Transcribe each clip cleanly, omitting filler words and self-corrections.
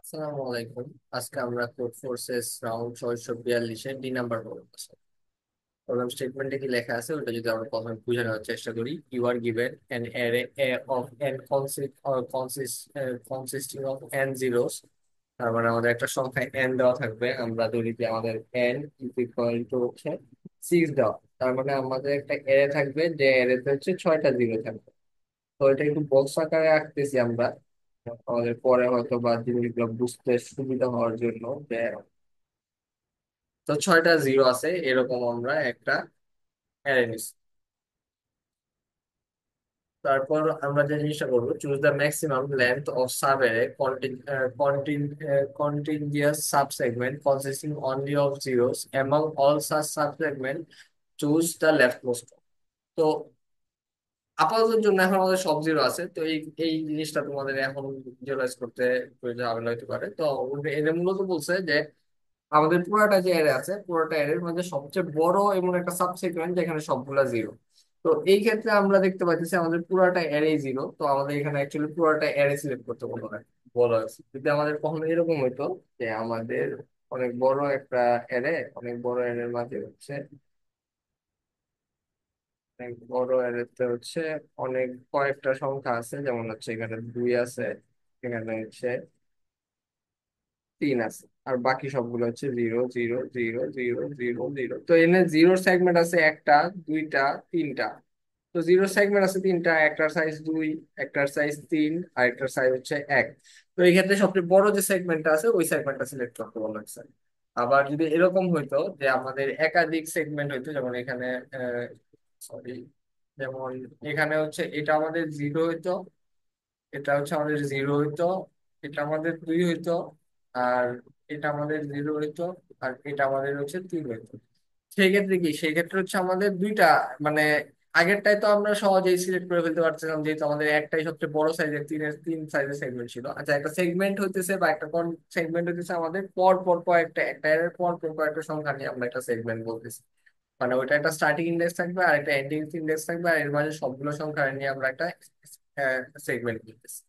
আসসালামু আলাইকুম। আজকে আমরা কোড ফোর্সেস রাউন্ড 642-এর ডি নাম্বার প্রবলেম স্টেটমেন্টে কি লেখা আছে ওটা যদি আমরা প্রথমে বুঝে নেওয়ার চেষ্টা করি। You are given an array of N consisting of N zeros. তার মানে আমাদের একটা সংখ্যা এন দেওয়া থাকবে, আমরা ধরি যে আমাদের এন ইজ ইকুয়াল টু হচ্ছে 6 দেওয়া। তার মানে আমাদের একটা এরে থাকবে, যে এরেতে হচ্ছে 6টা জিরো থাকবে। তো এটা একটু বক্স আকারে আঁকতেছি আমরা, আমাদের পরে হয়তো বা জিনিসগুলো বুঝতে সুবিধা হওয়ার জন্য। যে তো 6টা জিরো আছে এরকম আমরা একটা অ্যারে নিচ্ছি। তারপর আমরা যে জিনিসটা করবো, choose the maximum length of sub array continuous sub segment consisting only of zeros among all sub sub segment, choose the left most. তো আপাতত জন্য এখন আমাদের সব জিরো আছে, তো এই এই জিনিসটা তোমাদের এখন ভিজুয়ালাইজ করতে একটু ঝামেলা হতে পারে। তো এটা মূলত বলছে যে আমাদের পুরোটা যে এরে আছে, পুরোটা এর মধ্যে সবচেয়ে বড় এমন একটা সাবসেগমেন্ট যেখানে সবগুলা জিরো। তো এই ক্ষেত্রে আমরা দেখতে পাচ্ছি আমাদের পুরোটা এরে জিরো, তো আমাদের এখানে অ্যাকচুয়ালি পুরোটা এরে সিলেক্ট করতে বলা হয়েছে। যদি আমাদের কখনো এরকম হইতো যে আমাদের অনেক বড় একটা এরে, অনেক বড় এরের মাঝে হচ্ছে অনেক বড় এরেতে হচ্ছে অনেক কয়েকটা সংখ্যা আছে, যেমন হচ্ছে এখানে 2 আছে, এখানে হচ্ছে 3 আছে, আর বাকি সবগুলো হচ্ছে zero zero zero zero zero zero. তো এখানে জিরোর সেগমেন্ট আছে একটা, দুইটা, তিনটা। তো জিরোর সেগমেন্ট আছে তিনটা, একটার সাইজ 2, একটার সাইজ 3, আর একটার সাইজ হচ্ছে 1। তো এই ক্ষেত্রে সবচেয়ে বড় যে সেগমেন্টটা আছে ওই সেগমেন্টটা সিলেক্ট করতে বলা হয়েছে। আবার যদি এরকম হইতো যে আমাদের একাধিক সেগমেন্ট হইতো, যেমন এখানে সরি, যেমন এখানে হচ্ছে এটা আমাদের জিরো হইতো, এটা হচ্ছে আমাদের জিরো হইতো, এটা আমাদের 2 হইতো, আর এটা আমাদের জিরো হইতো, আর এটা আমাদের হচ্ছে 3 হইতো। সেই ক্ষেত্রে কি, সেই ক্ষেত্রে হচ্ছে আমাদের দুইটা, মানে আগেরটাই তো আমরা সহজেই সিলেক্ট করে ফেলতে পারছিলাম, যেহেতু আমাদের একটাই সবচেয়ে বড় সাইজের তিন সাইজের সেগমেন্ট ছিল। আচ্ছা, একটা সেগমেন্ট হইতেছে বা একটা সেগমেন্ট হইতেছে আমাদের পর পর কয়েকটা, একটা এর পর পর কয়েকটা সংখ্যা নিয়ে আমরা একটা সেগমেন্ট বলতেছি। মানে ওইটা একটা স্টার্টিং ইন্ডেক্স থাকবে আর একটা এন্ডিং ইন্ডেক্স থাকবে, আর এর মাঝে সবগুলো সংখ্যা নিয়ে আমরা একটা সেগমেন্ট বলতেছি।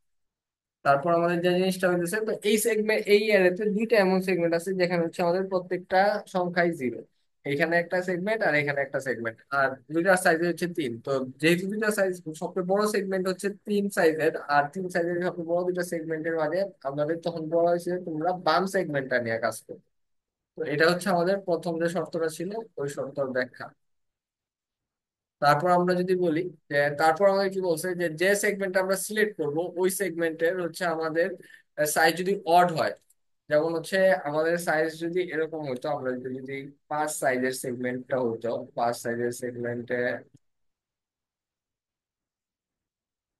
তারপর আমাদের যে জিনিসটা হইতেছে, তো এই সেগমেন্ট, এই অ্যারেতে দুইটা এমন সেগমেন্ট আছে যেখানে হচ্ছে আমাদের প্রত্যেকটা সংখ্যাই জিরো। এখানে একটা সেগমেন্ট আর এখানে একটা সেগমেন্ট, আর দুইটার সাইজ হচ্ছে 3। তো যেহেতু দুইটা সাইজ, সবচেয়ে বড় সেগমেন্ট হচ্ছে 3 সাইজের, আর 3 সাইজের সবচেয়ে বড় দুইটা সেগমেন্টের মাঝে আমাদের তখন বলা হয়েছে তোমরা বাম সেগমেন্টটা নিয়ে কাজ করো। তো এটা হচ্ছে আমাদের প্রথম যে শর্তটা ছিল, ওই শর্তর ব্যাখ্যা। তারপর আমরা যদি বলি যে, তারপর আমাদের কি বলছে যে যে সেগমেন্ট আমরা সিলেক্ট করব ওই সেগমেন্টের হচ্ছে আমাদের সাইজ যদি অড হয়, যেমন হচ্ছে আমাদের সাইজ যদি এরকম হতো, আমরা যদি যদি 5 সাইজের সেগমেন্টটা হতো, 5 সাইজের সেগমেন্টে,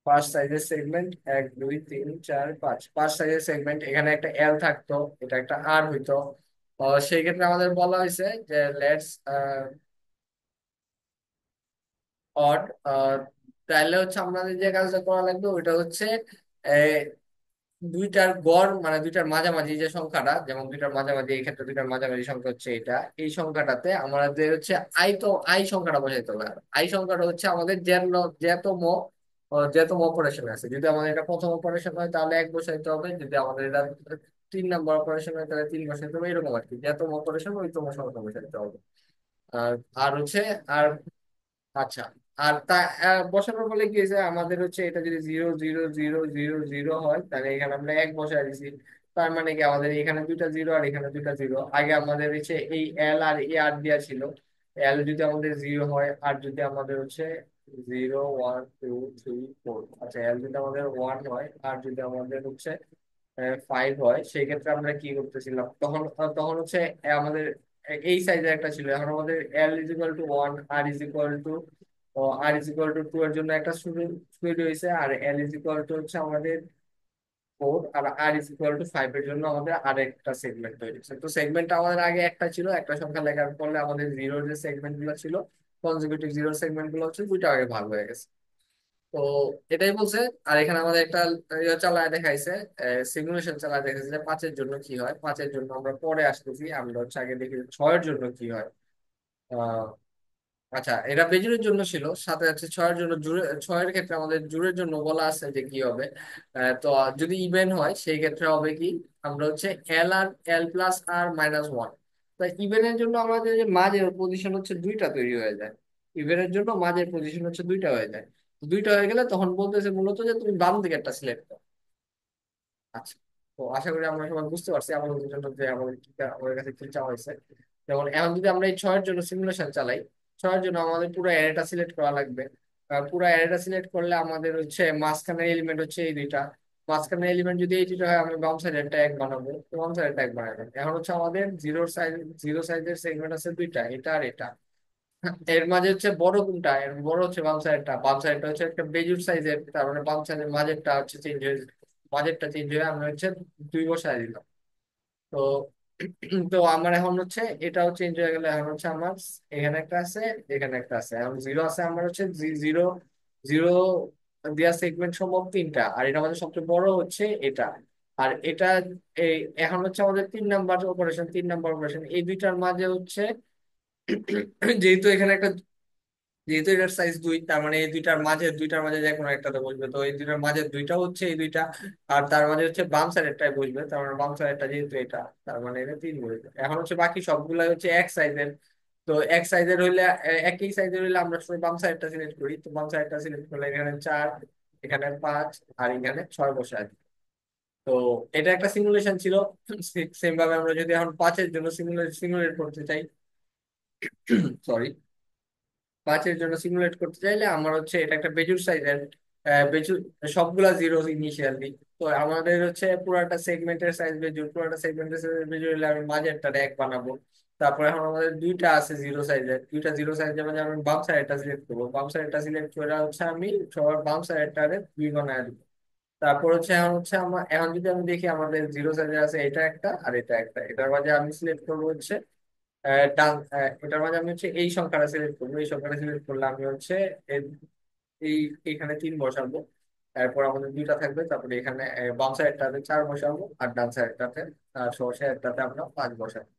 5 সাইজের সেগমেন্ট 1 2 3 4 5, 5 সাইজের সেগমেন্ট, এখানে একটা এল থাকতো, এটা একটা আর হইতো। সেই ক্ষেত্রে আমাদের বলা হয়েছে যে লেটস অড, তাহলে হচ্ছে আমাদের যে কাজটা করা লাগবে ওইটা হচ্ছে আহ, দুইটার গড়, মানে দুইটার মাঝামাঝি যে সংখ্যাটা, যেমন দুইটার মাঝামাঝি, এই ক্ষেত্রে দুইটার মাঝামাঝি সংখ্যা হচ্ছে এটা, এই সংখ্যাটাতে আমাদের হচ্ছে আই সংখ্যাটা বসাইতে হবে। আর আই সংখ্যাটা হচ্ছে আমাদের যেতম অপারেশন আছে। যদি আমাদের এটা প্রথম অপারেশন হয় তাহলে 1 বসাইতে হবে, যদি আমাদের এটা 3 নম্বর অপারেশন হয় তাহলে 3 বসাইতে হবে, এরকম আর কি। যেতম অপারেশন ওইতম সংখ্যা বসাইতে হবে। আর আর হচ্ছে আর আচ্ছা, আর বসানোর ফলে কি হয়েছে, আমাদের হচ্ছে এটা যদি 0 0 0 0 0 হয় তাহলে এখানে আমরা 1 বসাই দিছি। তার মানে কি আমাদের এখানে দুইটা জিরো আর এখানে দুইটা জিরো। আগে আমাদের হচ্ছে এই এল আর এ আর দেওয়া ছিল, এল যদি আমাদের জিরো হয়, আর যদি আমাদের হচ্ছে 0 1 2 3 4, আচ্ছা এল যদি আমাদের 1 হয় আর যদি আমাদের হচ্ছে 5 হয়, সেই ক্ষেত্রে আমরা কি করতেছিলাম তখন, তখন হচ্ছে আমাদের এই সাইজের একটা ছিল। এখন আমাদের এল ইজ ইকুয়াল টু 1, আর ইজ ইকুয়াল টু 2 এর জন্য একটা সুইড হয়েছে, আর এল ইজ ইকুয়াল টু হচ্ছে আমাদের 4, আর ইজ ইকুয়াল টু 5 এর জন্য আমাদের আরেকটা সেগমেন্ট তৈরি হয়েছে। তো সেগমেন্ট আমাদের আগে একটা ছিল, একটা সংখ্যা লেখার ফলে আমাদের জিরোর যে সেগমেন্ট গুলো ছিল, কনজিকিউটিভ জিরো সেগমেন্ট গুলো হচ্ছে দুইটা আগে ভাগ হয়ে গেছে। তো এটাই বলছে। আর এখানে আমাদের একটা চালায় দেখাইছে, সিমুলেশন চালায় দেখাইছে যে 5-এর জন্য কি হয়। 5-এর জন্য আমরা পরে আসতেছি, আমরা হচ্ছে আগে দেখি 6-এর জন্য কি হয়। আচ্ছা, এটা বেজুরের জন্য ছিল, সাথে আছে ছয়ের জন্য জুড়ে, ছয়ের ক্ষেত্রে আমাদের জুড়ের জন্য বলা আছে যে কি হবে। তো যদি ইভেন হয় সেই ক্ষেত্রে হবে কি, আমরা হচ্ছে এল আর এল প্লাস আর মাইনাস ওয়ান। তো ইভেনের জন্য আমাদের যে মাঝের পজিশন হচ্ছে দুইটা তৈরি হয়ে যায়। ইভেনের জন্য মাঝের পজিশন হচ্ছে দুইটা হয়ে যায়। তো দুইটা হয়ে গেলে তখন বলতেছে মূলত যে তুমি বাম দিকে একটা সিলেক্ট করো। আচ্ছা, তো আশা করি আমরা সবাই বুঝতে পারছি আমাদের জন্য যে আমাদের কি, আমাদের কাছে কি চাওয়া হয়েছে। যেমন এখন যদি আমরা এই ছয়ের জন্য সিমুলেশন চালাই, ছয়ের জন্য আমাদের পুরো অ্যারেটা সিলেক্ট করা লাগবে। পুরো অ্যারেটা সিলেক্ট করলে আমাদের হচ্ছে মাঝখানের এলিমেন্ট হচ্ছে এই দুইটা। মাঝখানের এলিমেন্ট যদি এই দুইটা হয়, আমি বাম সাইডের ট্যাগ বানাবো, তো বাম সাইডের ট্যাগ বানাবো। এখন হচ্ছে আমাদের জিরো সাইজের সেগমেন্ট আছে দুইটা, এটা আর এটা। এর মাঝে হচ্ছে বড় কোনটা, এর বড় হচ্ছে বাম সাইডটা। বাম সাইডটা হচ্ছে একটা বেজুর সাইজের, তার মানে বাম সাইডের মাঝেরটা হচ্ছে চেঞ্জ হয়ে, মাঝেরটা চেঞ্জ হয়ে আমরা হচ্ছে দুই বসায় দিলাম। তো তো আমার এখন হচ্ছে এটাও চেঞ্জ হয়ে গেলে, এখন হচ্ছে আমার এখানে একটা আছে, এখানে একটা আছে। এখন জিরো আছে আমার হচ্ছে জিরো, জিরো দেওয়া সেগমেন্ট সম্ভব তিনটা, আর এটা আমাদের সবচেয়ে বড় হচ্ছে এটা। আর এটা এই এখন হচ্ছে আমাদের 3 নাম্বার অপারেশন, 3 নাম্বার অপারেশন এই দুইটার মাঝে হচ্ছে যেহেতু এখানে একটা, যেহেতু এটার সাইজ দুই, তার মানে এই দুইটার মাঝে যে কোনো একটাতে বসবে। তো এই দুইটার মাঝে দুইটা হচ্ছে এই দুইটা, আর তার মাঝে হচ্ছে বাম সাইডেরটাই বসবে, তার মানে বাম সাইডটা যেহেতু এটা, তার মানে এটা তিন বসবে। এখন হচ্ছে বাকি সবগুলাই হচ্ছে এক সাইজের। তো এক সাইজের হইলে, একই সাইজের হইলে আমরা সবাই বাম সাইডটা সিলেক্ট করি। তো বাম সাইডটা সিলেক্ট করলে এখানে চার, এখানে পাঁচ, আর এখানে ছয় বসে আছে। তো এটা একটা সিমুলেশন ছিল। সেম ভাবে আমরা যদি এখন পাঁচের জন্য সিমুলেট করতে চাই, সরি, পাঁচের জন্য সিমুলেট করতে চাইলে আমার হচ্ছে এটা একটা বেজুর সাইজের, বেজুর, সবগুলা জিরো ইনিশিয়ালি। তো আমাদের হচ্ছে পুরাটা সেগমেন্টের সাইজ বেজুর, পুরাটা সেগমেন্টের সাইজ বেজুর হলে আমি মাঝেরটা এক বানাবো। তারপরে এখন আমাদের দুইটা আছে জিরো সাইজের, দুইটা জিরো সাইজের মানে আমি বাম সাইডটা সিলেক্ট করবো। বাম সাইডটা সিলেক্ট করে হচ্ছে আমি সবার বাম সাইডটারে দুই বানায় দিব। তারপর হচ্ছে এখন হচ্ছে আমার, এখন যদি আমি দেখি আমাদের জিরো সাইজের আছে এটা একটা আর এটা একটা, এটার মাঝে আমি সিলেক্ট করবো হচ্ছে এটার মাঝে আমি হচ্ছে এই সংখ্যাটা সিলেক্ট করবো। এই সংখ্যাটা সিলেক্ট করলে আমি হচ্ছে এর- এই এইখানে তিন বসাবো। তারপর আমাদের দুইটা থাকবে, তারপরে এখানে বাম সাইডটাতে চার বসাবো, আর ডান সাইডটাতে সর্ষে একটাতে আমরা পাঁচ বসাবো।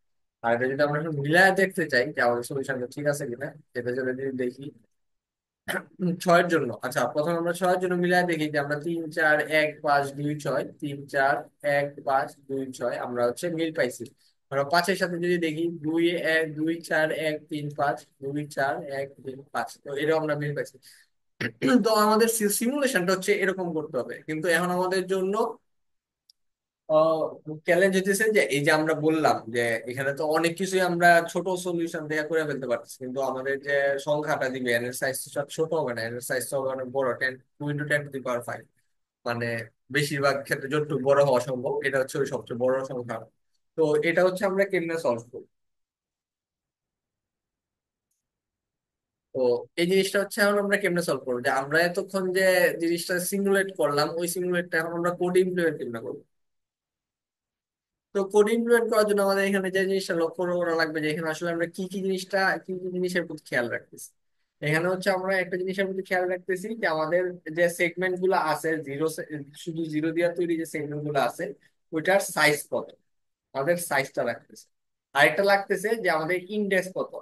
আর এটা যদি আমরা একটু মিলায় দেখতে চাই যে আমাদের সলিউশনটা ঠিক আছে কিনা, এটা যদি দেখি ছয়ের জন্য। আচ্ছা, প্রথমে আমরা ছয়ের জন্য মিলাই দেখি যে আমরা 3 4 1 5 2 6, 3 4 1 5 2 6 আমরা হচ্ছে মিল পাইছি। আমরা পাঁচের সাথে যদি দেখি 2 1 2 4 1 3 5 2 4 1 3 5, তো এরকম আমরা মিল পাইছি। তো আমাদের সিমুলেশনটা হচ্ছে এরকম করতে হবে, কিন্তু এখন আমাদের জন্য চ্যালেঞ্জ হইতেছে যে এই যে আমরা বললাম যে এখানে তো অনেক কিছুই আমরা ছোট সলিউশন দিয়ে করে ফেলতে পারতেছি, কিন্তু আমাদের যে সংখ্যাটা দিবে এর সাইজ ছোট হবে না, এর সাইজ হবে অনেক বড়, 2 × 10⁵ মানে বেশিরভাগ ক্ষেত্রে যতটুকু বড় হওয়া সম্ভব এটা হচ্ছে ওই সবচেয়ে বড় সংখ্যা। তো এটা হচ্ছে আমরা কেমনে সলভ করবো। তো এই জিনিসটা হচ্ছে এখন আমরা কেমনে সলভ করবো, যে আমরা এতক্ষণ যে জিনিসটা সিমুলেট করলাম, ওই সিমুলেটটা এখন আমরা কোড ইমপ্লিমেন্ট কেমনে করবো। তো কোড ইমপ্লিমেন্ট করার জন্য আমাদের এখানে যে জিনিসটা লক্ষ্য করা লাগবে, যে এখানে আসলে আমরা কি কি জিনিসের প্রতি খেয়াল রাখতেছি। এখানে হচ্ছে আমরা একটা জিনিসের প্রতি খেয়াল রাখতেছি যে আমাদের যে সেগমেন্ট গুলো আছে জিরো, শুধু জিরো দিয়ে তৈরি যে সেগমেন্ট গুলো আছে, ওইটার সাইজ কত, আমাদের সাইজটা রাখতেছে। আরেকটা লাগতেছে যে আমাদের ইন্ডেক্স কত।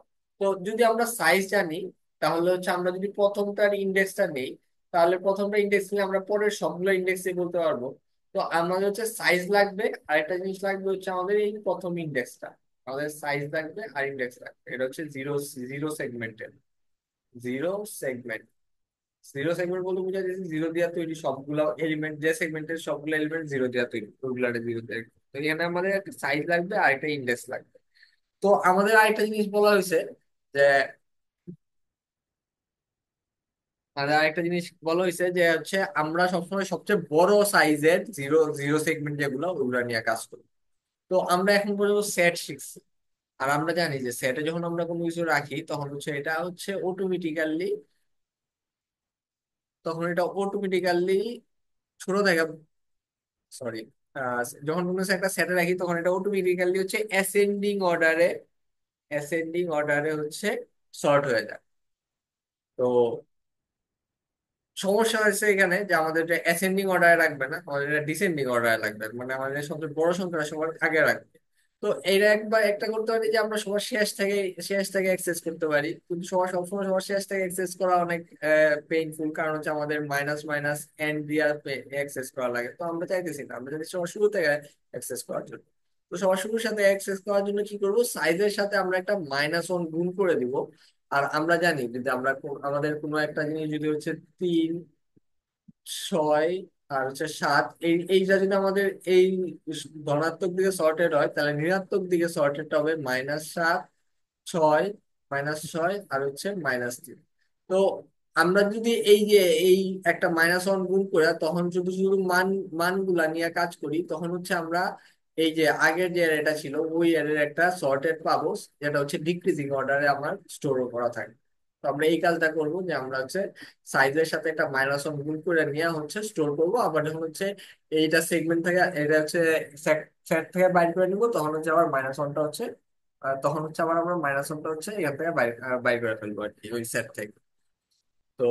তো যদি আমরা সাইজ জানি, তাহলে হচ্ছে আমরা যদি প্রথমটার ইন্ডেক্সটা নেই, তাহলে প্রথমটা ইন্ডেক্স নিয়ে আমরা পরের সবগুলো ইন্ডেক্স দিয়ে বলতে পারবো। তো আমাদের হচ্ছে সাইজ লাগবে, আরেকটা জিনিস লাগবে হচ্ছে আমাদের এই প্রথম ইন্ডেক্সটা। আমাদের সাইজ লাগবে আর ইন্ডেক্স লাগবে, এটা হচ্ছে জিরো, জিরো সেগমেন্টের, জিরো সেগমেন্ট। জিরো সেগমেন্ট বলতে বোঝা যাচ্ছে জিরো দিয়ে তৈরি সবগুলো এলিমেন্ট, যে সেগমেন্টের সবগুলো এলিমেন্ট জিরো দিয়ে তৈরি, ওইগুলো জিরো দিয়ে। তো এখানে আমাদের একটা সাইজ লাগবে আর একটা ইন্ডেক্স লাগবে। তো আমাদের আরেকটা জিনিস বলা হয়েছে যে, আমাদের আরেকটা জিনিস বলা হয়েছে যে হচ্ছে আমরা সবসময় সবচেয়ে বড় সাইজের জিরো, জিরো সেগমেন্ট যেগুলো ওগুলো নিয়ে কাজ করি। তো আমরা এখন পর্যন্ত সেট শিখছি, আর আমরা জানি যে সেটে যখন আমরা কোনো কিছু রাখি তখন হচ্ছে এটা হচ্ছে অটোমেটিক্যালি, তখন এটা অটোমেটিক্যালি ছোট থেকে, সরি, যখন কোনো কিছু একটা সেটে রাখি তখন এটা অটোমেটিক্যালি হচ্ছে অ্যাসেন্ডিং অর্ডারে হচ্ছে সর্ট হয়ে যায়। তো সমস্যা হয়েছে এখানে যে আমাদের এটা অ্যাসেন্ডিং অর্ডারে রাখবে না, আমাদের এটা ডিসেন্ডিং অর্ডারে রাখবে, মানে আমাদের সবচেয়ে বড় সংখ্যাটা সবার আগে রাখবে। তো তো এইটা একবার একটা করতে পারি যে আমরা সবার শেষ থেকে অ্যাক্সেস করতে পারি, কিন্তু সবসময় সবার শেষ থেকে অ্যাক্সেস করা অনেক পেইনফুল, কারণ হচ্ছে আমাদের মাইনাস মাইনাস এন্ড দিয়ে অ্যাক্সেস করা লাগে। তো আমরা চাইতেছি না, আমরা যদি সবার শুরু থেকে অ্যাক্সেস করার জন্য। তো সবার শুরুর সাথে অ্যাক্সেস করার জন্য কি করব, সাইজের সাথে আমরা একটা -1 গুণ করে দিব। আর আমরা জানি যদি আমরা আমাদের কোনো একটা জিনিস যদি হচ্ছে 3, 6 আর হচ্ছে 7, এইটা যদি আমাদের এই ধনাত্মক দিকে সর্টেড হয়, তাহলে ঋণাত্মক দিকে সর্টেড হবে -7, 6, -6 আর হচ্ছে -3। তো আমরা যদি এই যে এই একটা -1 গুণ করে তখন শুধু শুধু মানগুলা নিয়ে কাজ করি, তখন হচ্ছে আমরা এই যে আগের যে অ্যারেটা ছিল ওই অ্যারের একটা সর্টেড পাবো, যেটা হচ্ছে ডিক্রিজিং অর্ডারে আমার স্টোর করা থাকে। তো আমরা এই কাজটা করবো যে আমরা হচ্ছে সাইজের সাথে একটা -1 গুণ করে নিয়ে হচ্ছে স্টোর করবো। আবার যখন হচ্ছে এইটা সেগমেন্ট থেকে, এটা হচ্ছে সেট থেকে বাইর করে নিবো, তখন হচ্ছে আবার -1টা হচ্ছে তখন হচ্ছে আবার আমরা -1টা হচ্ছে এখান থেকে বাইর করে ফেলবো আর কি, ওই সেট থেকে। তো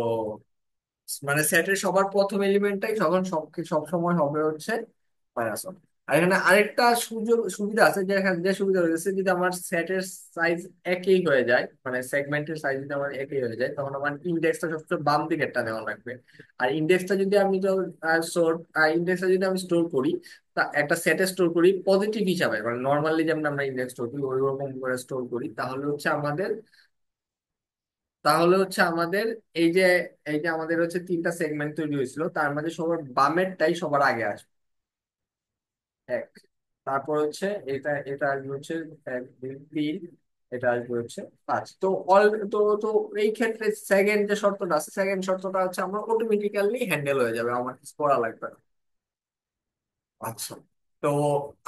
মানে সেটের সবার প্রথম এলিমেন্টটাই তখন সব সময় হবে হচ্ছে -1। আর এখানে আরেকটা সুবিধা আছে, যে এখানে যে সুবিধা রয়েছে, যদি আমার সেটের সাইজ একই হয়ে যায়, মানে সেগমেন্টের সাইজ যদি আমার একই হয়ে যায়, তখন আমার ইন্ডেক্সটা সবচেয়ে বাম দিকেরটা নেওয়া লাগবে। আর ইন্ডেক্সটা যদি আমি ইন্ডেক্সটা যদি আমি স্টোর করি, তা একটা সেটে স্টোর করি পজিটিভ হিসাবে, মানে নর্মালি যেমন আমরা ইন্ডেক্স স্টোর করি ওই রকম করে স্টোর করি, তাহলে হচ্ছে আমাদের এই যে আমাদের হচ্ছে 3টা সেগমেন্ট তৈরি হয়েছিল, তার মাঝে সবার বামেরটাই সবার আগে আসবে, 1। তারপর হচ্ছে এটা এটা আসবে হচ্ছে 1, 2, 3। এটা আসবে হচ্ছে 5। তো অল তো তো এই ক্ষেত্রে সেকেন্ড যে শর্তটা আছে, সেকেন্ড শর্তটা হচ্ছে আমরা অটোমেটিক্যালি হ্যান্ডেল হয়ে যাবে, আমার কিছু করা লাগবে না। আচ্ছা। তো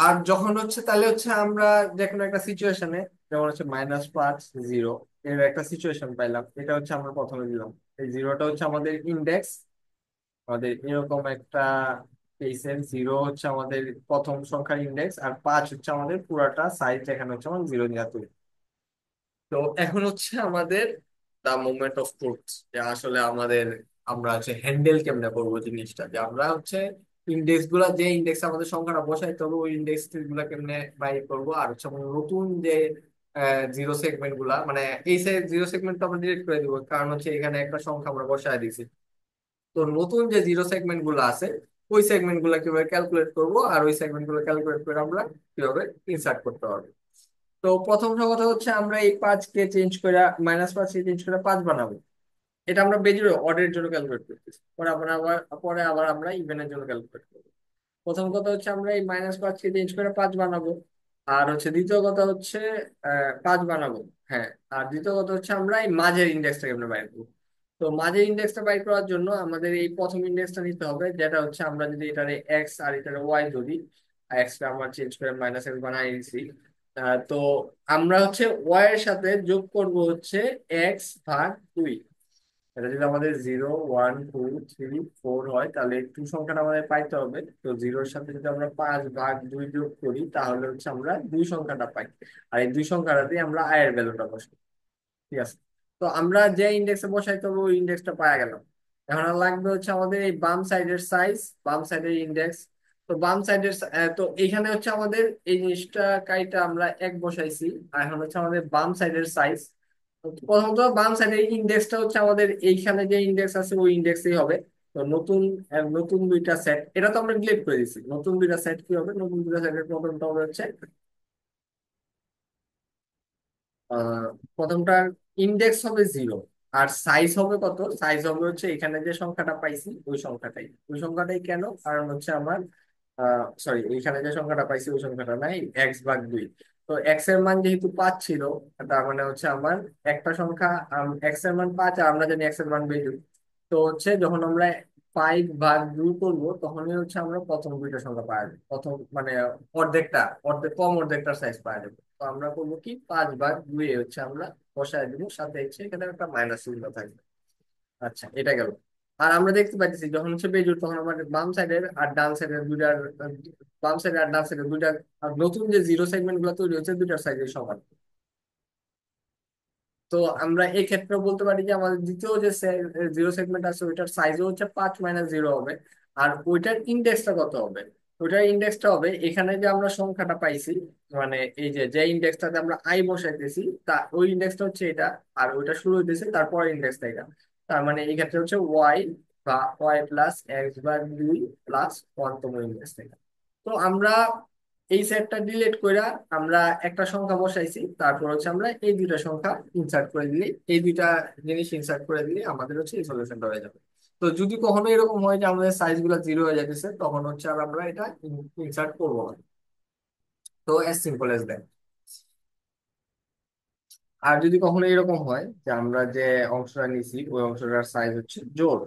আর যখন হচ্ছে তাহলে হচ্ছে আমরা যে কোনো একটা সিচুয়েশনে, যেমন হচ্ছে -5, 0, এর একটা সিচুয়েশন পাইলাম, এটা হচ্ছে আমরা প্রথমে দিলাম। এই জিরোটা হচ্ছে আমাদের ইন্ডেক্স, আমাদের এরকম একটা কেসের 0 হচ্ছে আমাদের প্রথম সংখ্যার ইন্ডেক্স, আর 5 হচ্ছে আমাদের পুরাটা সাইজ, এখানে হচ্ছে আমাদের 0 নিয়ে তুলি। তো এখন হচ্ছে আমাদের দা মোমেন্ট অফ ট্রুথ, যে আসলে আমরা হচ্ছে হ্যান্ডেল কেমনে করবো জিনিসটা, যে আমরা হচ্ছে ইন্ডেক্স গুলা, যে ইন্ডেক্স আমাদের সংখ্যাটা বসাইতে হবে ওই ইন্ডেক্স গুলা কেমনে বাইর করবো, আর হচ্ছে আমাদের নতুন যে জিরো সেগমেন্ট গুলা, মানে এই জিরো সেগমেন্ট আমরা ডিলিট করে দিব, কারণ হচ্ছে এখানে একটা সংখ্যা আমরা বসায় দিছি। তো নতুন যে জিরো সেগমেন্ট গুলো আছে ওই সেগমেন্ট গুলা কিভাবে ক্যালকুলেট করবো, আর ওই সেগমেন্ট গুলো ক্যালকুলেট করে আমরা কিভাবে ইনসার্ট করতে পারবো। তো প্রথম কথা হচ্ছে আমরা এই 5কে চেঞ্জ করে, -5কে চেঞ্জ করে 5 বানাবো। এটা আমরা বেজোড় অর্ডারের জন্য ক্যালকুলেট করতেছি, পরে আবার আমরা ইভেনের জন্য ক্যালকুলেট করবো। প্রথম কথা হচ্ছে আমরা এই -5কে চেঞ্জ করে 5 বানাবো। আর হচ্ছে দ্বিতীয় কথা হচ্ছে 5 বানাবো। হ্যাঁ। আর দ্বিতীয় কথা হচ্ছে আমরা এই মাঝের ইন্ডেক্সটাকে আমরা বাইর করবো। তো মাঝের ইন্ডেক্সটা বাইর করার জন্য আমাদের এই প্রথম ইন্ডেক্সটা নিতে হবে, যেটা হচ্ছে আমরা যদি এটারে এক্স আর এটারে ওয়াই ধরি, এক্সটা আমরা চেঞ্জ করে -x বানাই দিছি। তো আমরা হচ্ছে ওয়াই এর সাথে যোগ করব হচ্ছে x/2। এটা যদি আমাদের 0, 1, 2, 3, 4 হয়, তাহলে 2 সংখ্যাটা আমাদের পাইতে হবে। তো 0-র সাথে যদি আমরা 5/2 যোগ করি, তাহলে হচ্ছে আমরা 2 সংখ্যাটা পাই। আর এই 2 সংখ্যাটা দিয়ে আমরা আয়ের ভ্যালুটা বসাই। ঠিক আছে। তো আমরা যে ইন্ডেক্সে বসাইতে হবে ওই ইন্ডেক্সটা পাওয়া গেল। এখন আর লাগবে হচ্ছে আমাদের এই বাম সাইডের সাইজ, বাম সাইডের ইন্ডেক্স। তো বাম সাইডের তো এইখানে হচ্ছে আমাদের এই জিনিসটা কাইটা আমরা 1 বসাইছি। আর এখন হচ্ছে আমাদের বাম সাইডের সাইজ। প্রথমত বাম সাইডের ইন্ডেক্সটা হচ্ছে আমাদের এইখানে যে ইন্ডেক্স আছে ওই ইন্ডেক্সই হবে। তো নতুন 2টা সেট, এটা তো আমরা ডিলিট করে দিছি। নতুন 2টা সেট কি হবে, নতুন 2টা সেটের প্রথমটা হবে হচ্ছে আহ প্রথমটার ইন্ডেক্স হবে 0, আর সাইজ হবে কত, সাইজ হবে হচ্ছে এখানে যে সংখ্যাটা পাইছি ওই সংখ্যাটাই কেন, কারণ হচ্ছে আমার সরি, এইখানে যে সংখ্যাটা পাইছি ওই সংখ্যাটা নাই, x/2। তো এক্স এর মান যেহেতু 5 ছিল, তার মানে হচ্ছে আমার একটা সংখ্যা, এক্স এর মান 5, আর আমরা জানি এক্স এর মান বেজুর। তো হচ্ছে যখন আমরা 5/2 করবো, তখনই হচ্ছে আমরা প্রথম 2টা সংখ্যা পাওয়া যাবে, প্রথম মানে অর্ধেকটা, অর্ধেকটার সাইজ পাওয়া যাবে। তো আমরা করবো কি, 5/2 হচ্ছে আমরা বসায় দিব, সাথে হচ্ছে এখানে একটা মাইনাস চিহ্ন থাকবে। আচ্ছা, এটা গেল। আর আমরা দেখতে পাচ্ছি যখন হচ্ছে বেজোড়, তখন আমাদের বাম সাইডের আর ডান সাইডের দুইটার, বাম সাইডের আর ডান সাইডের দুইটার, আর নতুন যে জিরো সেগমেন্ট গুলো তৈরি হচ্ছে দুইটার সাইজে সমান। তো আমরা এই ক্ষেত্রে বলতে পারি যে আমাদের দ্বিতীয় যে জিরো সেগমেন্ট আছে ওইটার সাইজও হচ্ছে 5 - 0 হবে। আর ওইটার ইন্ডেক্সটা কত হবে, ওটার ইন্ডেক্সটা হবে এখানে যে আমরা সংখ্যাটা পাইছি, মানে এই যে যে ইন্ডেক্সটাতে আমরা আই বসাইতেছি, তা ওই ইন্ডেক্সটা হচ্ছে এটা, আর ওইটা শুরু হইতেছে তারপর ইন্ডেক্সটা এটা। তার মানে এই ক্ষেত্রে হচ্ছে ওয়াই বা Y plus x bar 2 plus 1 তম ইন্ডেক্স থেকে। তো আমরা এই সেটটা ডিলিট করে আমরা একটা সংখ্যা বসাইছি, তারপর হচ্ছে আমরা এই দুইটা সংখ্যা ইনসার্ট করে দিলে, এই দুইটা জিনিস ইনসার্ট করে দিলে আমাদের হচ্ছে এই সলিউশনটা হয়ে যাবে। তো যদি কখনো এরকম হয় যে আমাদের সাইজ গুলা 0 হয়ে যাইতেছে, তখন হচ্ছে আর আমরা এটা ইনসার্ট করবো না। তো অ্যাজ সিম্পল এজ দ্যাট। আর যদি কখনো এরকম হয় যে আমরা যে অংশটা নিছি ওই অংশটার সাইজ হচ্ছে জোড়,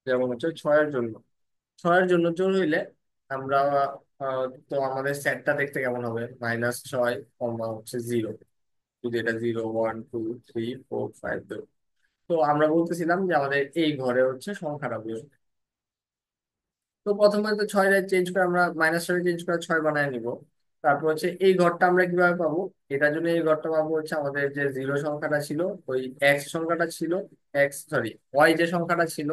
যেমন হচ্ছে 6-এর জন্য, 6-এর জন্য জোড় হইলে আমরা তো আমাদের সেটটা দেখতে কেমন হবে, -6 কমা হচ্ছে 0, যদি এটা 0 1 2 3 4 5 তো আমরা বলতেছিলাম যে আমাদের এই ঘরে হচ্ছে সংখ্যাটা বসবে। তো প্রথমে তো 6 চেঞ্জ করে আমরা -6 চেঞ্জ করে 6 বানায় নিব। তারপর হচ্ছে এই ঘরটা আমরা কিভাবে পাবো, এটার জন্য এই ঘরটা পাবো হচ্ছে আমাদের যে জিরো সংখ্যাটা ছিল, ওই এক্স সংখ্যাটা ছিল, ওয়াই যে সংখ্যাটা ছিল,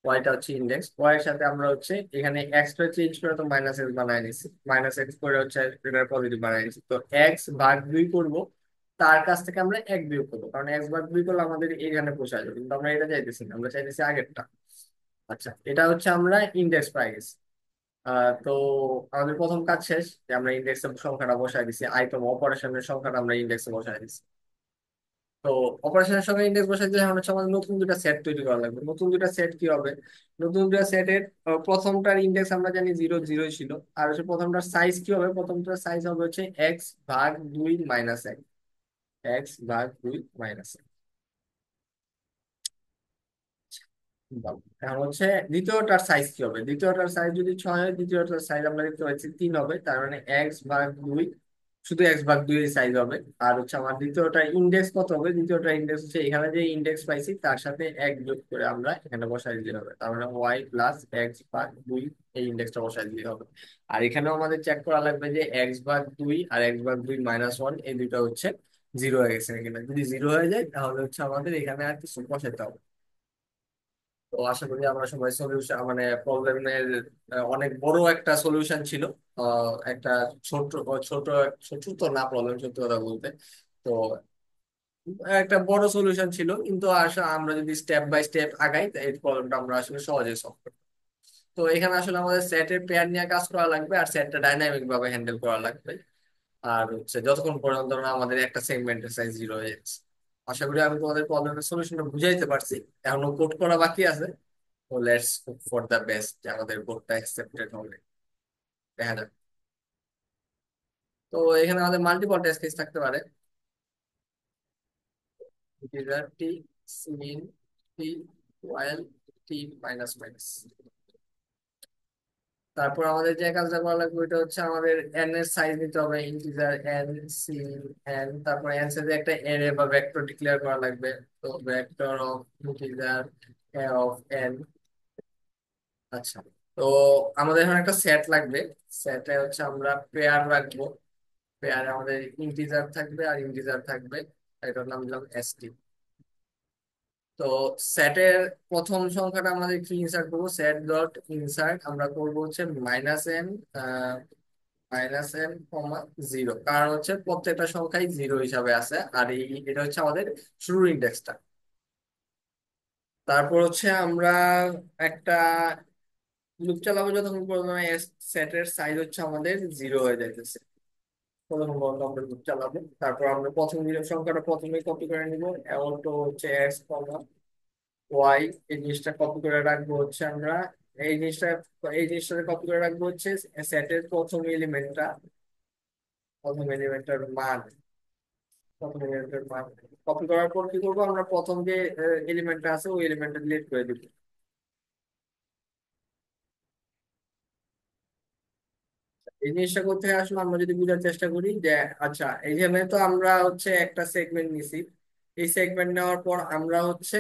ওয়াইটা হচ্ছে ইন্ডেক্স, ওয়াই এর সাথে আমরা হচ্ছে এখানে এক্সটা চেঞ্জ করে তো -x বানায় নিছি, -x করে হচ্ছে এটার পজিটিভ বানায় নিছি। তো এক্স ভাগ 2 করব, তার কাছ থেকে আমরা 1 বিয়োগ করবো, কারণ এক্স ভাগ 2 করলে আমাদের এখানে পোষায় যাবে, কিন্তু আমরা এটা চাইতেছি না, আমরা চাইতেছি আগেরটা। আচ্ছা, এটা হচ্ছে আমরা ইন্ডেক্স পাই গেছি। তো আমাদের প্রথম কাজ শেষ, যে আমরা ইন্ডেক্সের সংখ্যাটা বসায় দিছি, আইতম অপারেশনের সংখ্যাটা আমরা ইন্ডেক্সে বসায় দিছি। তো অপারেশনের সঙ্গে ইন্ডেক্স বসাই দিয়ে এখন হচ্ছে আমাদের নতুন দুটা সেট তৈরি করা লাগবে। নতুন দুটা সেট কি হবে, নতুন দুটা সেটের প্রথমটার ইন্ডেক্স আমরা জানি 0 0 ছিল, আর হচ্ছে প্রথমটার সাইজ কি হবে, প্রথমটার সাইজ হবে হচ্ছে এক্স ভাগ 2 মাইনাস 1, এক্স ভাগ 2 মাইনাস 1। এখন হচ্ছে দ্বিতীয়টার সাইজ কি হবে, দ্বিতীয়টার সাইজ যদি 6 হয়, দ্বিতীয়টার সাইজ আমরা দেখতে পাচ্ছি 3 হবে, তার মানে এক্স ভাগ 2, শুধু এক্স ভাগ 2 এর সাইজ হবে। আর হচ্ছে আমার দ্বিতীয়টার ইন্ডেক্স কত হবে, দ্বিতীয়টার ইন্ডেক্স হচ্ছে এখানে যে ইন্ডেক্স পাইছি তার সাথে 1 যোগ করে আমরা এখানে বসাই দিতে হবে, তার মানে ওয়াই প্লাস এক্স ভাগ 2, এই ইন্ডেক্সটা বসাই দিতে হবে। আর এখানেও আমাদের চেক করা লাগবে যে এক্স ভাগ 2 আর এক্স ভাগ 2 -1 এই দুইটা হচ্ছে 0 হয়ে গেছে কিনা। যদি 0 হয়ে যায় তাহলে হচ্ছে আমাদের এখানে আর কিছু বসাইতে হবে। তো আশা করি আমরা সবাই সলিউশন, মানে প্রবলেমের অনেক বড় একটা সলিউশন ছিল, একটা ছোট ছোট ছোট তো না, প্রবলেম সত্যি কথা বলতে। তো একটা বড় সলিউশন ছিল, কিন্তু আশা আমরা যদি স্টেপ বাই স্টেপ আগাই তো এই প্রবলেমটা আমরা আসলে সহজে সলভ করতে। তো এখানে আসলে আমাদের সেটের পেয়ার নিয়ে কাজ করা লাগবে, আর সেটটা ডাইনামিক ভাবে হ্যান্ডেল করা লাগবে। আর হচ্ছে যতক্ষণ পর্যন্ত না আমাদের একটা সেগমেন্টের সাইজ 0 হয়ে যাচ্ছে। আশা করি আমি তোমাদের প্রবলেমের সলিউশনটা বুঝাইতে পারছি, এখনো কোড করা বাকি আছে। তো let's hope for the best, যে আমাদের কোডটা অ্যাকসেপ্টেড হবে, দেখা যাক। তো এখানে আমাদের মাল্টিপল টেস্ট কেস থাকতে পারে, ইন্টিজার টি, সিন টি, ওয়াইল টি মাইনাস মাইনাস। তারপর আমাদের যে কাজটা করা লাগবে ওইটা হচ্ছে আমাদের এন এর সাইজ নিতে হবে, ইন্টিজার এন, সিন এন, তারপর এন সাইজে একটা এরে বা ভেক্টর ডিক্লেয়ার করা লাগবে। তো vector of integer A of N. আচ্ছা, তো আমাদের এখন একটা সেট লাগবে, সেটে হচ্ছে আমরা পেয়ার রাখবো, পেয়ারে আমাদের ইন্টিজার থাকবে আর ইন্টিজার থাকবে, এটার নাম দিলাম এসটি। তো সেটের প্রথম সংখ্যাটা আমাদের কি ইনসার্ট করবো, সেট ডট ইনসার্ট আমরা করবো হচ্ছে -n, -n, 0, কারণ হচ্ছে প্রত্যেকটা সংখ্যাই 0 হিসাবে আছে, আর এটা হচ্ছে আমাদের শুরুর ইন্ডেক্সটা। তারপর হচ্ছে আমরা একটা লুপ চালাবো যতক্ষণ পর্যন্ত সেটের সাইজ হচ্ছে আমাদের 0 হয়ে যাইতেছে, ততক্ষণ পর্যন্ত আমরা লুপ চালাবো। তারপর আমরা প্রথম সংখ্যাটা প্রথমে কপি করে নিব, এবং তো হচ্ছে এক্স কমা ওয়াই, এই জিনিসটা কপি করে রাখবো হচ্ছে আমরা, এই জিনিসটা এই জিনিসটা কপি করে রাখবো হচ্ছে সেটের প্রথম এলিমেন্টের মান, প্রথম এলিমেন্টের মান কপি করার পর কি করবো, আমরা প্রথম যে এলিমেন্টটা আছে ওই এলিমেন্টটা ডিলিট করে দিব। এই জিনিসটা করতে আসলে আমরা যদি বোঝার চেষ্টা করি যে, আচ্ছা এইখানে তো আমরা হচ্ছে একটা সেগমেন্ট নিছি, এই সেগমেন্ট নেওয়ার পর আমরা হচ্ছে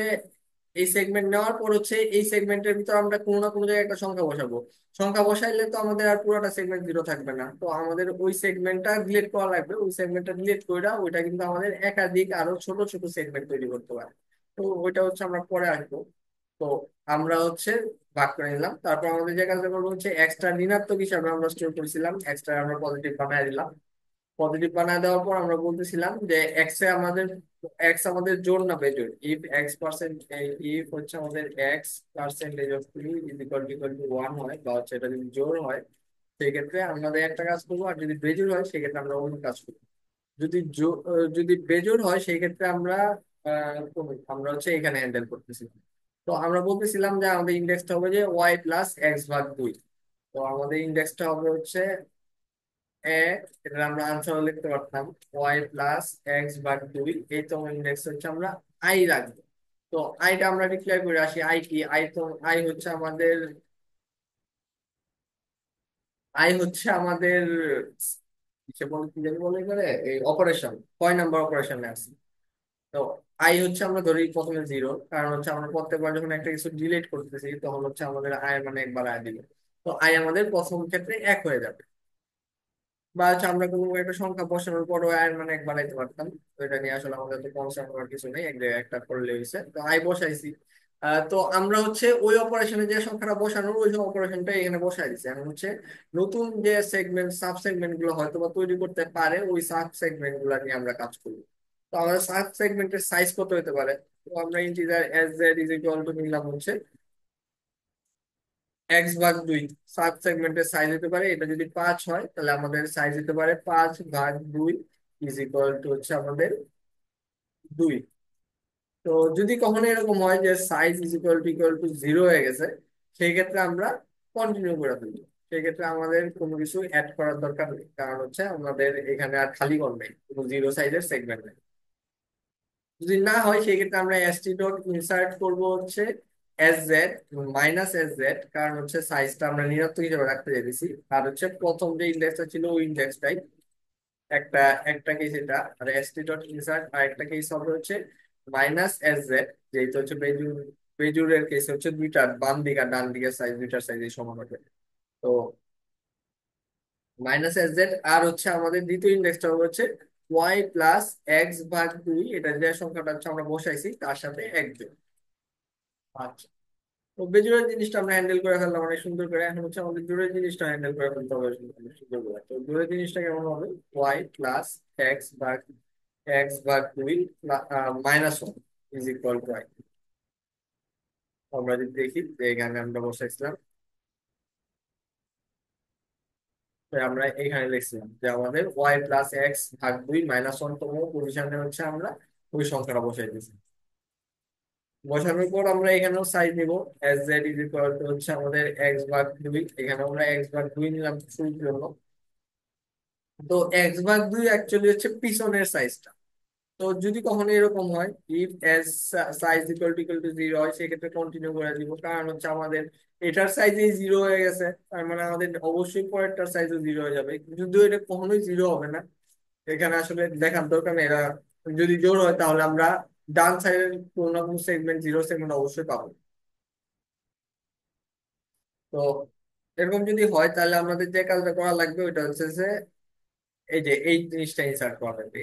এই সেগমেন্ট নেওয়ার পর হচ্ছে এই সেগমেন্টের ভিতর আমরা কোনো না কোনো জায়গায় একটা সংখ্যা বসাবো। সংখ্যা বসাইলে তো আমাদের আর পুরোটা সেগমেন্ট 0 থাকবে না, তো আমাদের ওই সেগমেন্টটা ডিলিট করা লাগবে, ওই সেগমেন্টটা ডিলিট করে ওইটা কিন্তু আমাদের একাধিক আরো ছোট ছোট সেগমেন্ট তৈরি করতে পারে। তো ওইটা হচ্ছে আমরা পরে আসবো। তো আমরা হচ্ছে ভাগ করে নিলাম। তারপর আমাদের যে কাজটা করবো হচ্ছে এক্সট্রা ঋণাত্মক হিসাবে আমরা স্টোর করেছিলাম, এক্সট্রা আমরা পজিটিভ বানায় দিলাম। পজিটিভ বানায় দেওয়ার পর আমরা বলতেছিলাম যে এক্স আমাদের জোড় না বেজোড়, ইফ এক্স পার্সেন্ট, ইফ হচ্ছে আমাদের X percentage of two is equal to one হয়, বা হচ্ছে এটা যদি জোড় হয় সেই ক্ষেত্রে আমাদের একটা কাজ করবো, আর যদি বেজোড় হয় সেই ক্ষেত্রে আমরা অন্য কাজ করবো। যদি বেজোড় হয় সেই ক্ষেত্রে আমরা আমরা হচ্ছে এখানে হ্যান্ডেল করতেছি। তো আমরা বলতেছিলাম যে আমাদের ইন্ডেক্সটা হবে যে ওয়াই প্লাস এক্স ভাগ দুই। তো আমাদের ইন্ডেক্সটা হবে হচ্ছে এ, এটা আমরা আনসার লিখতে পারতাম ওয়াই প্লাস এক্স ভাগ দুই। এই তো ইন্ডেক্স হচ্ছে আমরা আই রাখবো। তো আইটা আমরা ডিক্লেয়ার করে আসি, আই কি, আই হচ্ছে আমাদের, আই হচ্ছে আমাদের কিসে বলে, কি জানি বলে করে, এই অপারেশন, কয় নাম্বার অপারেশনে আছে। তো আই হচ্ছে আমরা ধরি প্রথমে জিরো, কারণ হচ্ছে আমরা প্রত্যেকবার যখন একটা কিছু ডিলিট করতেছি তখন হচ্ছে আমাদের আই মানে একবার আই দিবে। তো আই আমাদের প্রথম ক্ষেত্রে এক হয়ে যাবে। বা হচ্ছে আমরা কোনো একটা সংখ্যা বসানোর পরও আয়ের মানে এক বানাইতে পারতাম। তো এটা নিয়ে আসলে আমাদের তো কনসার্ন করার কিছু নেই, এক জায়গায় একটা করলে হয়েছে। তো আই বসাইছি। তো আমরা হচ্ছে ওই অপারেশনে যে সংখ্যাটা বসানোর ওই অপারেশনটা এখানে বসাই দিচ্ছি। এখন হচ্ছে নতুন যে সেগমেন্ট সাব সেগমেন্ট গুলো হয়তো বা তৈরি করতে পারে, ওই সাব সেগমেন্ট গুলো নিয়ে আমরা কাজ করি। তো আমাদের সাব সেগমেন্টের সাইজ কত হতে পারে? তো আমরা integer S Z is equal two নিলাম হচ্ছে এক্স ভাগ দুই। সাব সেগমেন্টের সাইজ হতে পারে, এটা যদি 5 হয় তাহলে আমাদের সাইজ হতে পারে 5/2 ইজ ইকুয়াল টু হচ্ছে আমাদের 2। তো যদি কখনো এরকম হয় যে size is equal two zero হয়ে গেছে, সেই ক্ষেত্রে আমরা কন্টিনিউ করে ফেলবো। সেই ক্ষেত্রে আমাদের কোনো কিছু অ্যাড করার দরকার নেই, কারণ হচ্ছে আমাদের এখানে আর খালি ঘর নেই, কোনো জিরো সাইজের সেগমেন্ট নেই। যদি না হয় সেই ক্ষেত্রে আমরা এসটি ডট ইনসার্ট করবো হচ্ছে S Z, minus S Z, কারণ হচ্ছে সাইজটা আমরা ঋণাত্মক হিসেবে রাখতে চাইছি। আর হচ্ছে প্রথম যে ইন্ডেক্সটা ছিল ওই ইন্ডেক্সটাই একটা, একটা কেস এটা। আর এসটি ডট ইনসার্ট আর একটা কেস হবে হচ্ছে মাইনাস এস জেড, যেটা হচ্ছে বেজুরের কেস হচ্ছে দুইটার বাম দিক আর ডান দিকের সাইজ দুইটার সাইজ সমান হবে। তো মাইনাস এস জেড, আর হচ্ছে আমাদের দ্বিতীয় ইন্ডেক্সটা হবে হচ্ছে ওয়াই প্লাস এক্স ভাগ দুই, এটা যে সংখ্যাটা হচ্ছে আমরা বসাইছি তার সাথে এক যোগ। আচ্ছা, তো বেজোড়ের জিনিসটা আমরা হ্যান্ডেল করে ফেললাম অনেক সুন্দর করে। এখন হচ্ছে আমাদের জোড়ের জিনিসটা হ্যান্ডেল করে ফেলতে হবে অনেক সুন্দর করে। তো জোড়ের জিনিসটা কেমন হবে? ওয়াই প্লাস এক্স ভাগ দুই minus one is equal two I. আমরা যদি দেখি যে এখানে আমরা বসাইছিলাম, তো আমরা এখানে লিখছিলাম যে আমাদের ওয়াই প্লাস এক্স ভাগ দুই মাইনাস ওয়ান তম পজিশনে হচ্ছে আমরা ওই সংখ্যাটা বসাই দিয়েছি। বসানোর পর আমরা এখানেও সাইড নিব, S Z is equal to হচ্ছে আমাদের এক্স ভাগ দুই। এখানে আমরা এক্স ভাগ দুই নিলাম শুরুর জন্য। তো এক্স ভাগ দুই অ্যাকচুয়ালি হচ্ছে পিছনের সাইজটা। তো যদি কখনো এরকম হয় if S size equal to zero হয়, সেক্ষেত্রে কন্টিনিউ করে দিব, কারণ হচ্ছে আমাদের এটার সাইজই জিরো হয়ে গেছে, তার মানে আমাদের অবশ্যই পরেরটার সাইজও জিরো হয়ে যাবে। যদিও এটা কখনোই জিরো হবে না, এখানে আসলে দেখার দরকার নেই। এরা যদি জোর হয় তাহলে আমরা ডান সাইডের কোনো না কোনো সেগমেন্ট, জিরো সেগমেন্ট অবশ্যই পাবো। তো এরকম যদি হয় তাহলে আমাদের যে কাজটা করা লাগবে ওইটা হচ্ছে যে এই যে এই জিনিসটা ইনসার্ট করা লাগবে।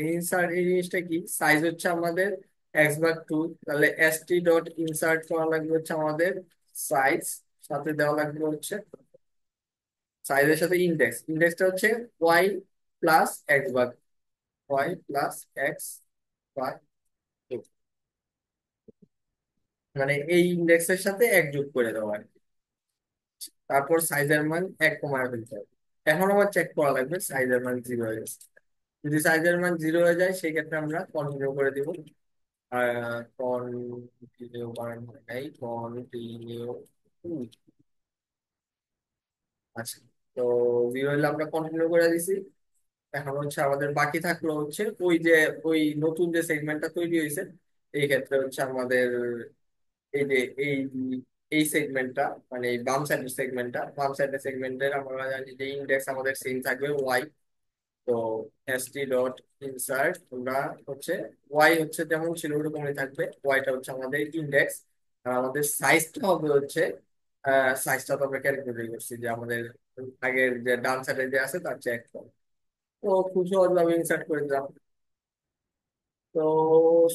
এই জিনিসটা কি, সাইজ হচ্ছে আমাদের এক্স ভাগ টু। তাহলে এস টি ডট ইনসার্ট করা লাগবে হচ্ছে আমাদের সাইজ, সাথে দেওয়া লাগবে হচ্ছে সাইজের সাথে ইন্ডেক্সটা হচ্ছে ওয়াই প্লাস এক্স ভাগ, ওয়াই প্লাস এক্স ভাগ টু। মানে এই ইন্ডেক্সের সাথে এক যোগ করে দেওয়া আর কি। তারপর সাইজের মান এক কমায় ফেলতে হবে। এখন আবার চেক করা লাগবে সাইজের মান জিরো হয়ে গেছে। যদি সাইজের মান জিরো হয়ে যায় সেই ক্ষেত্রে আমরা কন্টিনিউ করে দিব। কন্টিনিউ করার হয় নাই, কন্টিনিউ। আচ্ছা, তো জিরো হলে আমরা কন্টিনিউ করে দিছি। এখন হচ্ছে আমাদের বাকি থাকলো হচ্ছে ওই যে ওই নতুন যে সেগমেন্টটা তৈরি হয়েছে, এই ক্ষেত্রে হচ্ছে আমাদের এই যে এই সেগমেন্টটা, মানে এই বাম সাইডের সেগমেন্টের আমরা জানি যে ইন্ডেক্স আমাদের সেম থাকবে ওয়াই। তো এসটি ডট ইনসার্ট আমরা হচ্ছে ওয়াই হচ্ছে যেমন ছিল ওরকমই থাকবে, ওয়াইটা হচ্ছে আমাদের ইন্ডেক্স। আর আমাদের সাইজটা হবে হচ্ছে সাইজটা তো আমরা ক্যালকুলেট করছি যে আমাদের আগের যে ডান সাইডে যে আছে তার চেয়ে এক কম। তো খুব সহজভাবে ইনসার্ট করে দিলাম। তো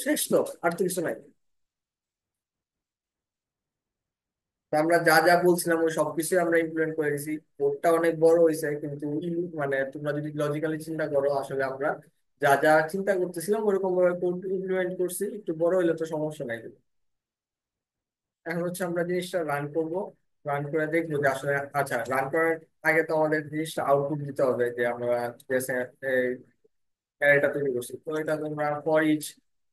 শেষ তো, আর তো কিছু নাই। তো আমরা যা যা বলছিলাম ওই সবকিছু আমরা ইমপ্লিমেন্ট করে দিয়েছি। কোডটা অনেক বড় হয়েছে, কিন্তু মানে তোমরা যদি লজিক্যালি চিন্তা করো, আসলে আমরা যা যা চিন্তা করতেছিলাম ওরকম ভাবে কোড ইমপ্লিমেন্ট করছি। একটু বড় হইলে তো সমস্যা নাই। এখন হচ্ছে আমরা জিনিসটা রান করব। রান করে দেখবো যে আসলে, আচ্ছা, রান করার আগে তো আমাদের জিনিসটা আউটপুট দিতে হবে যে আমরা অ্যারেটা তৈরি করছি। তো এটা তোমরা ফর ইচ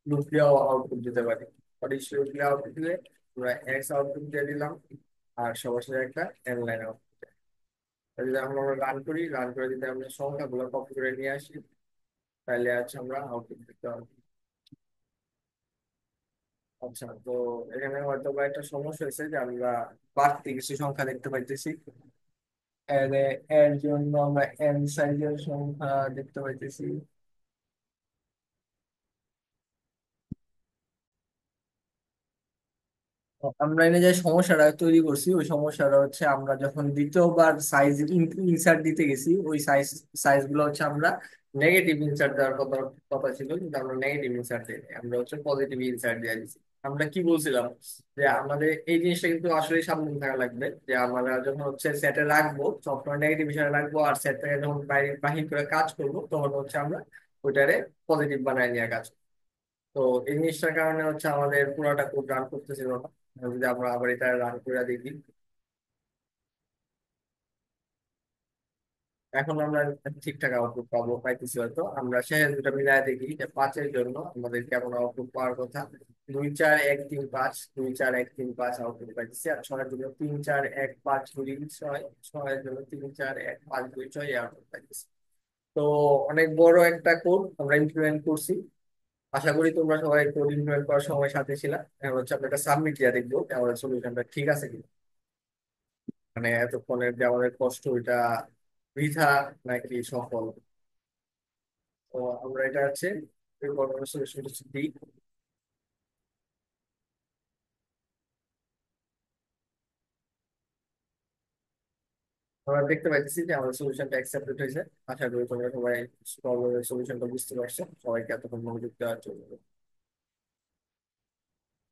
লুপ দিয়েও আউটপুট দিতে পারি। ফর ইচ লুপ দিয়ে আউটপুট দিলে আমরা এক্স আউটপুট দিয়ে দিলাম, আর সরাসরি একটা এন লাইন আউটপুট। যদি আমরা রান করি, রান করে যদি আমরা সংখ্যাগুলো কপি করে নিয়ে আসি, তাহলে আছে আমরা আউটপুট দিতে হবে। আচ্ছা, তো এখানে হয়তো বা একটা সমস্যা হয়েছে যে আমরা বাড়তি কিছু সংখ্যা দেখতে পাইতেছি। এর জন্য আমরা এন সাইজের সংখ্যা দেখতে পাইতেছি। আমরা এনে যে সমস্যাটা তৈরি করছি, ওই সমস্যাটা হচ্ছে আমরা যখন দ্বিতীয়বার সাইজ ইনসার্ট দিতে গেছি, ওই সাইজ গুলো হচ্ছে আমরা নেগেটিভ ইনসার্ট দেওয়ার কথা কথা ছিল, কিন্তু আমরা নেগেটিভ ইনসার্ট দিই নাই, আমরা হচ্ছে পজিটিভ ইনসার্ট দিয়ে দিচ্ছি। আমরা কি বলছিলাম যে আমাদের এই জিনিসটা কিন্তু আসলে সাবধান থাকা লাগবে, যে আমরা যখন হচ্ছে সেটে রাখবো সবসময় নেগেটিভ হিসাবে রাখবো, আর সেট থেকে যখন বাইরে বাহির করে কাজ করবো তখন হচ্ছে আমরা ওইটারে পজিটিভ বানায় নিয়ে কাজ করবো। তো এই জিনিসটার কারণে হচ্ছে আমাদের পুরোটা কোড রান করতেছিল না। যদি আমরা আবার এটা রান করে দেখি, এখন আমরা ঠিকঠাক আউটপুট পাবো, পাইতেছি। হয়তো আমরা শেষের দুটা মিলাই দেখি যে 5-এর জন্য আমাদের কেমন আউটপুট পাওয়ার কথা। 2 4 1 3 5, 2 4 1 3 5 আউটপুট পাইতেছি। আর 6-এর জন্য 3 4 1 5 2 6, 6-এর জন্য 3 4 1 5 2 6 আউটপুট পাইতেছি। তো অনেক বড় একটা কোড আমরা ইমপ্লিমেন্ট করছি। আশা করি তোমরা সবাই কোড ইমপ্লিমেন্ট করার সময় সাথে ছিলা। এখন হচ্ছে আমরা একটা সাবমিট দিয়ে দেখবো যে আমাদের সলিউশনটা ঠিক আছে কিনা, মানে এতক্ষণের যে আমাদের কষ্ট ওইটা বৃথা নাকি সফল। তো আমরা এটা হচ্ছে সলিউশনটা দিই। আমরা দেখতে পাচ্ছি যে আমাদের সলিউশনটা অ্যাকসেপ্টেড হয়েছে। আশা করি তোমরা সবাই প্রবলেমের সলিউশনটা বুঝতে পারছো। সবাইকে এতক্ষণ মনোযোগ দেওয়ার জন্য